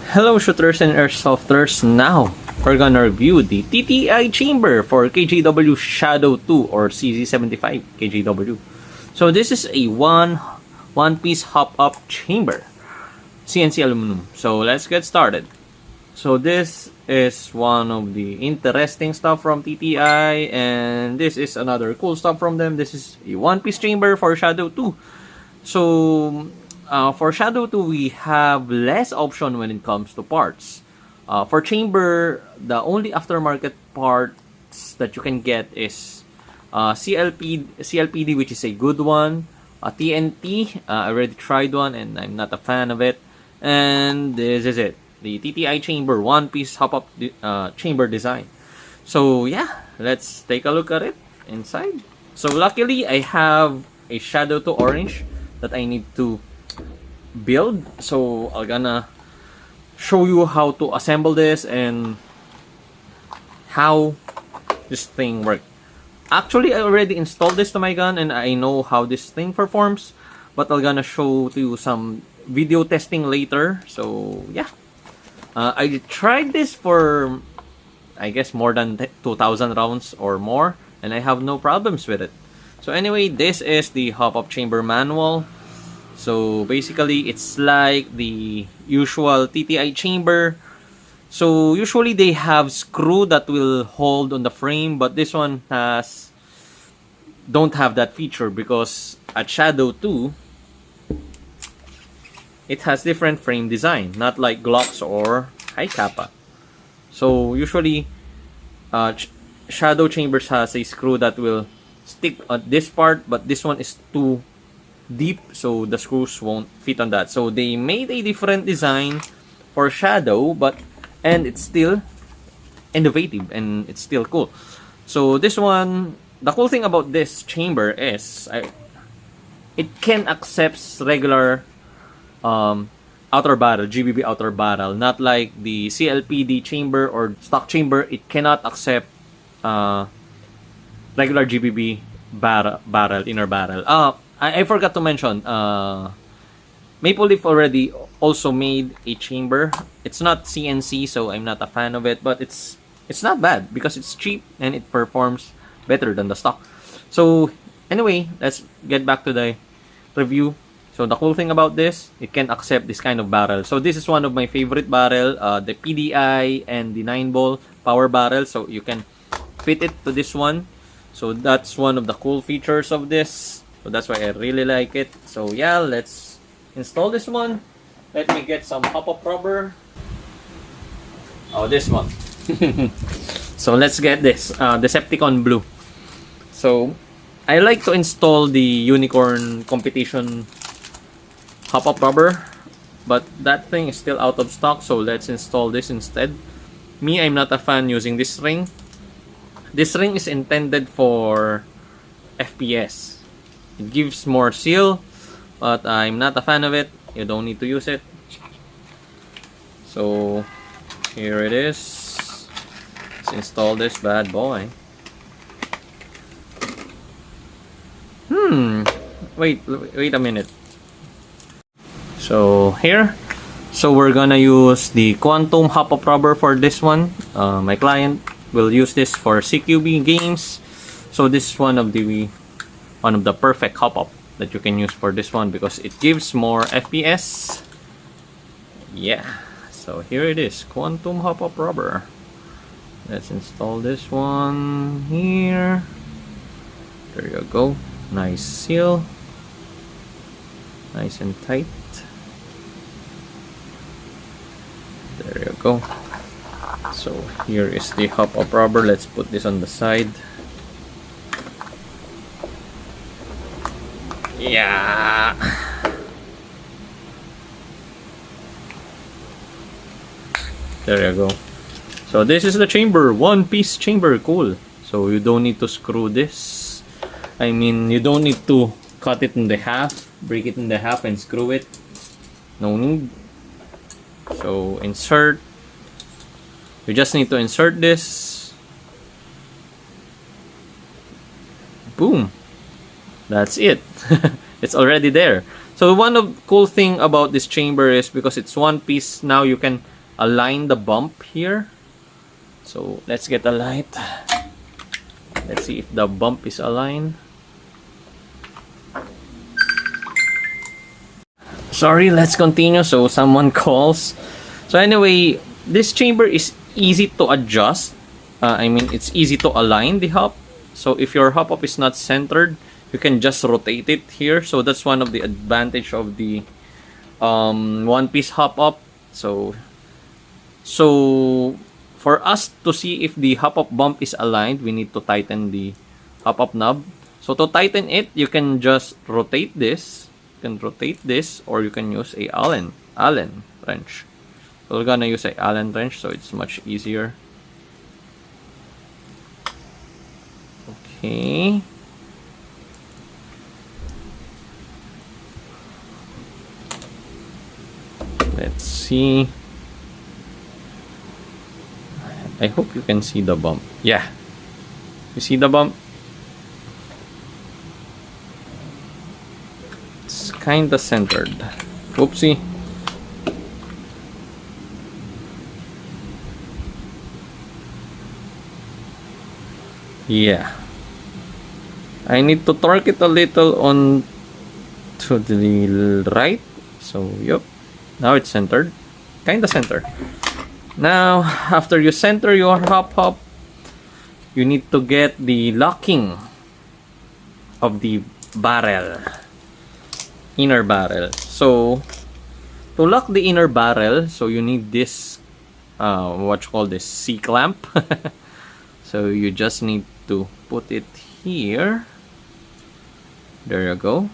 Hello shooters and airsofters, now we're gonna review the TTI chamber for KJW Shadow 2 or CZ75 KJW. So this is a one piece hop up chamber, CNC aluminum. So let's get started. So this is one of the interesting stuff from TTI, and this is another cool stuff from them. This is a one piece chamber for Shadow 2. So for Shadow 2, we have less option when it comes to parts. For chamber, the only aftermarket parts that you can get is CLPD, which is a good one. TNT, I already tried one and I'm not a fan of it. And this is it, the TTI chamber, one-piece hop-up chamber design. So yeah, let's take a look at it inside. So luckily, I have a Shadow 2 orange that I need to build, so I'm gonna show you how to assemble this and how this thing works. Actually, I already installed this to my gun and I know how this thing performs, but I'm gonna show to you some video testing later. So yeah, I tried this for I guess more than 2,000 rounds or more, and I have no problems with it. So anyway, this is the hop-up chamber manual. So basically, it's like the usual TTI chamber. So usually they have screw that will hold on the frame, but this one don't have that feature because at Shadow 2, it has different frame design, not like Glocks or High Kappa. So usually, Shadow chambers has a screw that will stick at this part, but this one is too deep, so the screws won't fit on that. So they made a different design for Shadow, and it's still innovative and it's still cool. So this one, the cool thing about this chamber is it can accept regular outer barrel, GBB outer barrel, not like the CLPD chamber or stock chamber. It cannot accept regular GBB barrel, inner barrel. I forgot to mention, Maple Leaf already also made a chamber. It's not CNC, so I'm not a fan of it, but it's not bad because it's cheap and it performs better than the stock. So anyway, let's get back to the review. So the cool thing about this, it can accept this kind of barrel. So this is one of my favorite barrel, the PDI and the 9-ball power barrel. So you can fit it to this one. So that's one of the cool features of this. So that's why I really like it. So yeah, let's install this one. Let me get some hop-up rubber. Oh, this one. So let's get this, Decepticon blue. So I like to install the Unicorn competition hop-up rubber, but that thing is still out of stock, so let's install this instead. Me, I'm not a fan using this ring. This ring is intended for FPS. It gives more seal, but I'm not a fan of it. You don't need to use it. So here it is. Let's install this bad boy. Wait a minute. So here, so we're gonna use the Quantum hop-up rubber for this one. My client will use this for CQB games. So this is one of the perfect hop-up that you can use for this one because it gives more FPS. Yeah, so here it is, Quantum hop-up rubber. Let's install this one here. There you go. Nice seal, nice and tight. There you go. So here is the hop-up rubber. Let's put this on the side. Yeah. There you go. So this is the chamber, one-piece chamber. Cool. So you don't need to screw this. I mean, you don't need to cut it in the half, break it in the half and screw it. No need. So insert. You just need to insert this. Boom. That's it. It's already there. So one of cool thing about this chamber is because it's one piece, now you can align the bump here. So let's get a light. Let's see if the bump is aligned. Sorry, let's continue. So someone calls. So anyway, this chamber is easy to adjust. I mean, it's easy to align the hop. So if your hop up is not centered, you can just rotate it here. So that's one of the advantage of the one-piece hop up. So for us to see if the hop up bump is aligned, we need to tighten the hop up knob. So to tighten it, you can just rotate this. You can rotate this, or you can use a Allen wrench. So we're gonna use a Allen wrench, so it's much easier. Okay. Let's see. I hope you can see the bump. Yeah. You see the bump? It's kinda centered. Oopsie. Yeah. I need to torque it a little on to the right. So, yep. Now it's centered. Kinda centered. Now, after you center your hop, you need to get the locking of the barrel. Inner barrel. So, to lock the inner barrel, so you need this, what you call this, C-clamp. So, you just need to put it here. There you go.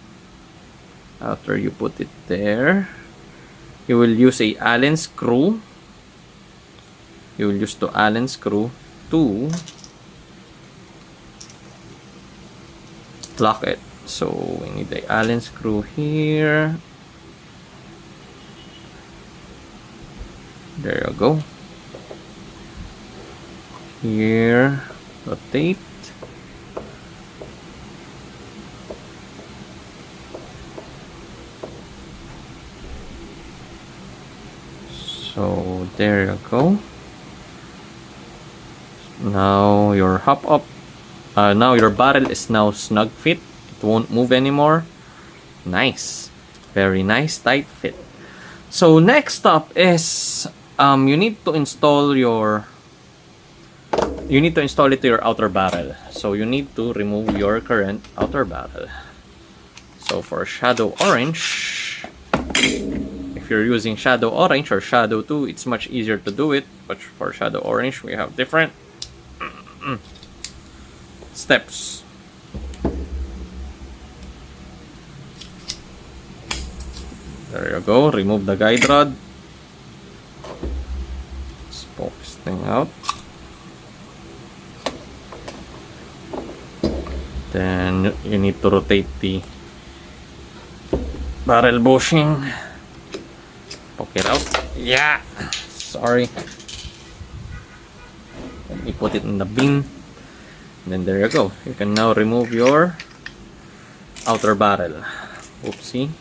After you put it there, you will use a Allen screw. You will use the Allen screw to lock it. So we need the Allen screw here. There you go. Here, rotate. So there you go. Now your hop up. Now your barrel is now snug fit. It won't move anymore. Nice, very nice, tight fit. So next up is you need to install your. You need to install it to your outer barrel. So you need to remove your current outer barrel. So for Shadow Orange, if you're using Shadow Orange or Shadow 2, it's much easier to do it. But for Shadow Orange, we have different steps. There you go. Remove the guide rod. Let's poke this thing out. Then you need to rotate the barrel bushing. Poke it out. Yeah. Sorry. Let me put it in the bin. And then there you go. You can now remove your outer barrel. Oopsie.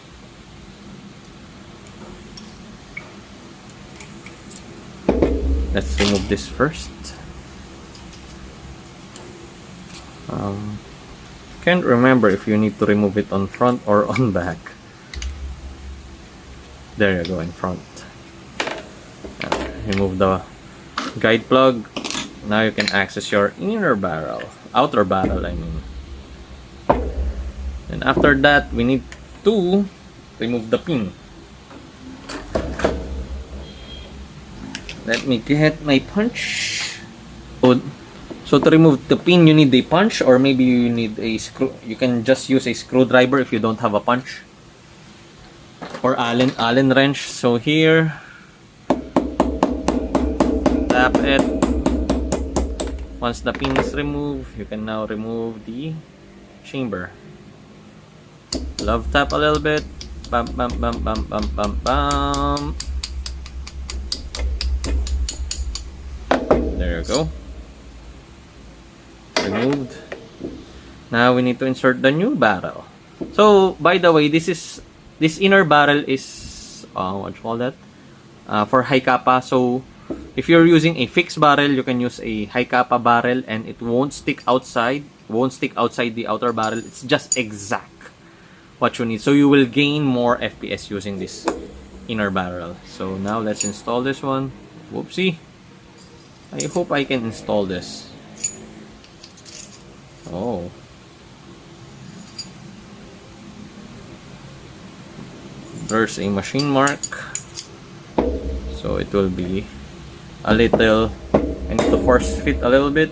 Let's remove this first. Can't remember if you need to remove it on front or on back. There you go, in front. Remove the guide plug. Now you can access your inner barrel, outer barrel, I mean. And after that, we need to remove the pin. Let me get my punch. So to remove the pin, you need a punch, or maybe you need a screw. You can just use a screwdriver if you don't have a punch, or Allen wrench. So here, tap it. Once the pin is removed, you can now remove the chamber. Love tap a little bit. Bam, bam, bam, bam, bam, bam, bam. There you go. Removed. Now we need to insert the new barrel. So by the way, this inner barrel is what you call that? for high kappa. So if you're using a fixed barrel, you can use a high kappa barrel and it won't stick outside the outer barrel. It's just exact what you need. So you will gain more FPS using this inner barrel. So now let's install this one. Whoopsie. I hope I can install this. Oh. There's a machine mark. So it will be a little, I need to force fit a little bit.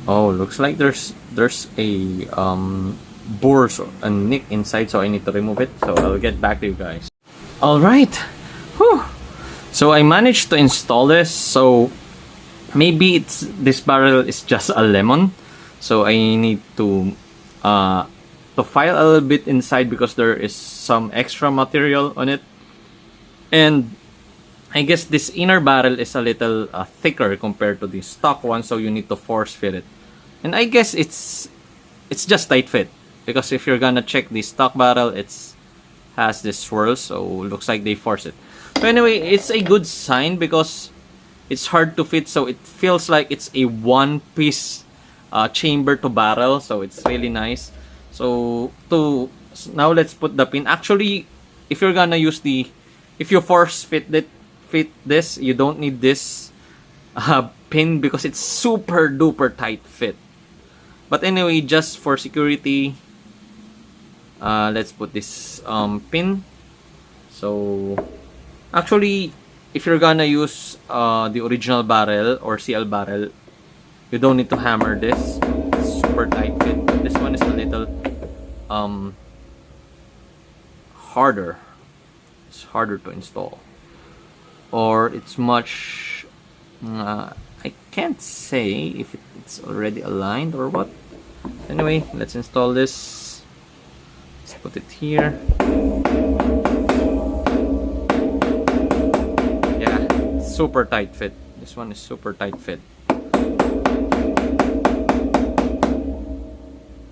Oh, looks like there's a bore a nick inside, so I need to remove it. So I'll get back to you guys. All right. Whew. So I managed to install this. So maybe this barrel is just a lemon. So I need to file a little bit inside because there is some extra material on it. And I guess this inner barrel is a little thicker compared to the stock one, so you need to force fit it. And I guess it's just tight fit, because if you're gonna check the stock barrel, it's has this swirl, so looks like they force it. So anyway, it's a good sign because it's hard to fit, so it feels like it's a one-piece chamber to barrel, so it's really nice. So now let's put the pin. Actually, if you're gonna use if you force fit this, you don't need this pin because it's super duper tight fit. But anyway, just for security, let's put this pin. So actually, if you're gonna use the original barrel or CL barrel, you don't need to hammer this. It's super tight fit. This one is a little harder. It's harder to install, or it's much I can't say if it's already aligned or what. Anyway, let's install this. Let's put it here. Yeah, super tight fit. This one is super tight fit.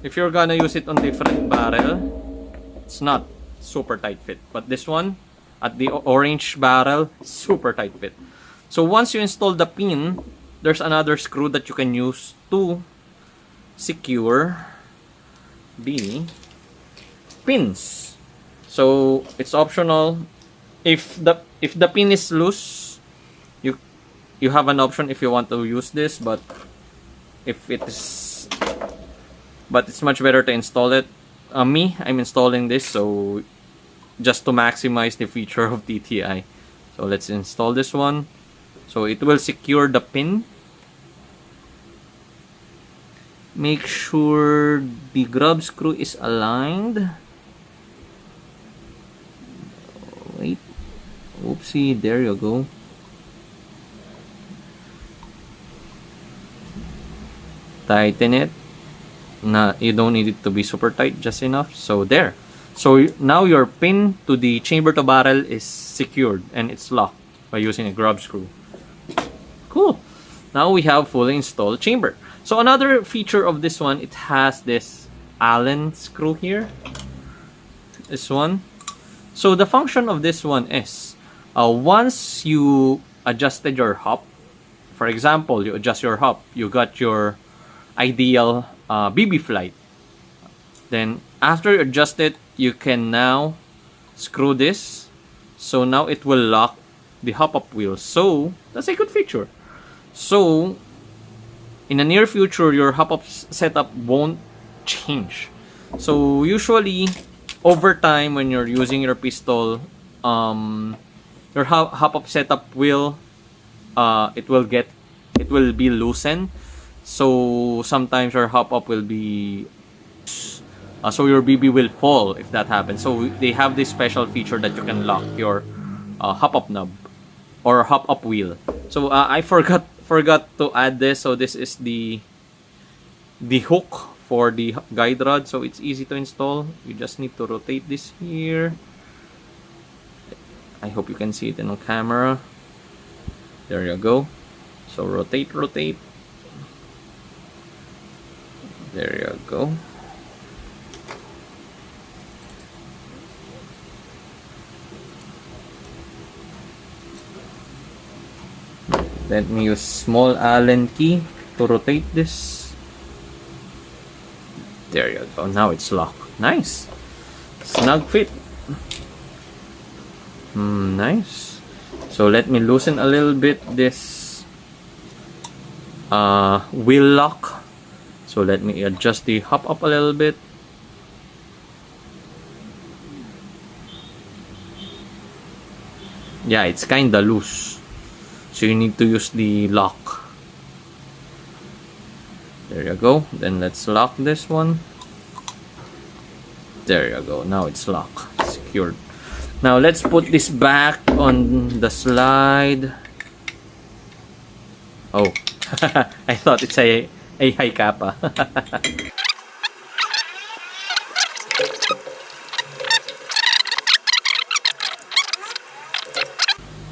If you're gonna use it on different barrel, it's not super tight fit. But this one, at the orange barrel, super tight fit. So once you install the pin, there's another screw that you can use to secure the pins. So it's optional. If the pin is loose, you have an option if you want to use this, but it's much better to install it. I'm installing this so just to maximize the feature of TTI. So let's install this one. So it will secure the pin. Make sure the grub screw is aligned. Wait. Oopsie, there you go. Tighten it. You don't need it to be super tight, just enough. So there. So now your pin to the chamber to barrel is secured and it's locked by using a grub screw. Cool. Now we have fully installed chamber. So another feature of this one, it has this Allen screw here. This one. So the function of this one is, once you adjusted your hop, for example, you adjust your hop, you got your ideal BB flight. Then after you adjust it, you can now screw this. So now it will lock the hop-up wheel. So that's a good feature. So in the near future, your hop-up setup won't change. So usually over time, when you're using your pistol, your hop-up setup will it will be loosened. So sometimes your hop-up will be so your BB will fall if that happens. So they have this special feature that you can lock your hop-up knob or hop-up wheel. So I forgot to add this. So this is the hook for the guide rod. So it's easy to install. You just need to rotate this here. I hope you can see it on camera. There you go. So rotate, rotate. There you go. Let me use small Allen key to rotate this. There you go. Now it's locked. Nice. Snug fit. Nice. So let me loosen a little bit this wheel lock. So let me adjust the hop up a little bit. Yeah, it's kinda loose. So you need to use the lock. There you go. Then let's lock this one. There you go. Now it's locked. Secured. Now let's put this back on the slide. Oh, I thought it's a high kappa.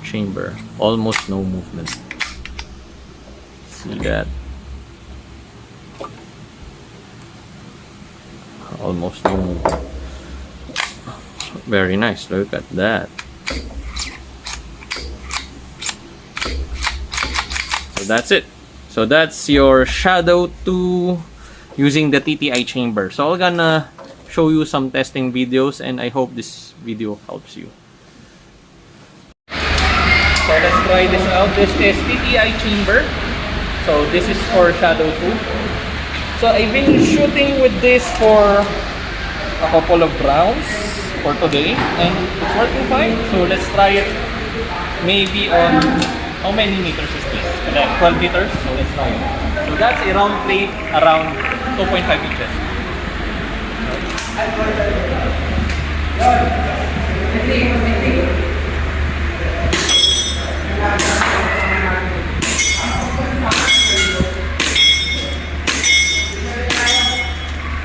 Chamber, almost no movement. See that? Almost no movement. Very nice. Look at that. So that's it. So that's your Shadow 2 using the TTI chamber. So I'm gonna show you some testing videos, and I hope this video helps you. So let's try this out. This is TTI chamber. So this is for Shadow 2. So I've been shooting with this for a couple of rounds for today, and it's working fine. So let's try it maybe on, how many meters is this? 12 meters. So let's try it. So that's a round plate around 2.5 inches.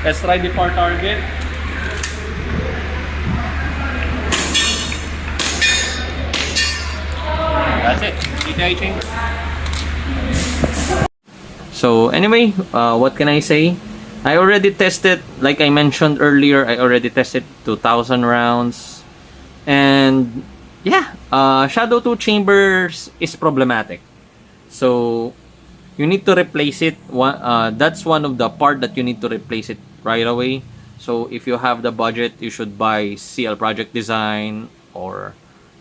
Let's try the par target. That's it. TTI chamber. So anyway, what can I say? I already tested, like I mentioned earlier, I already tested 2,000 rounds. And yeah, Shadow 2 chambers is problematic. So you need to replace it. That's one of the part that you need to replace it right away. So if you have the budget, you should buy CL Project Design or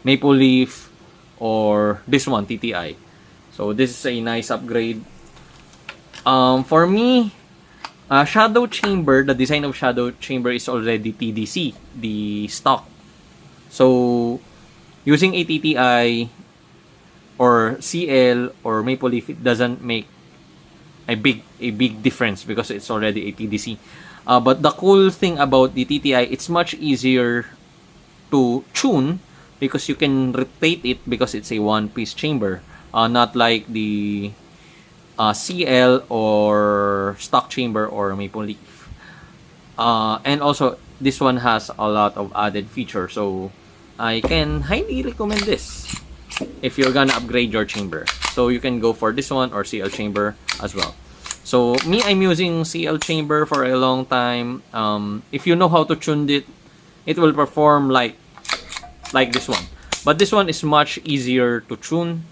Maple Leaf or this one, TTI. So this is a nice upgrade. For me, Shadow Chamber, the design of Shadow Chamber is already TDC, the stock. So using a TTI or CL or Maple Leaf, it doesn't make a big difference because it's already a TDC. But the cool thing about the TTI, it's much easier to tune because you can rotate it because it's a one-piece chamber, not like the CL or stock chamber or Maple Leaf. And also this one has a lot of added features, so I can highly recommend this if you're gonna upgrade your chamber. So you can go for this one or CL chamber as well. So me, I'm using CL chamber for a long time. If you know how to tune it, it will perform like this one. But this one is much easier to tune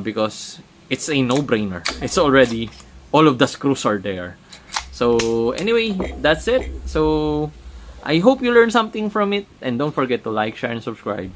because it's a no-brainer. It's already, all of the screws are there. So anyway, that's it. So I hope you learned something from it, and don't forget to like, share, and subscribe.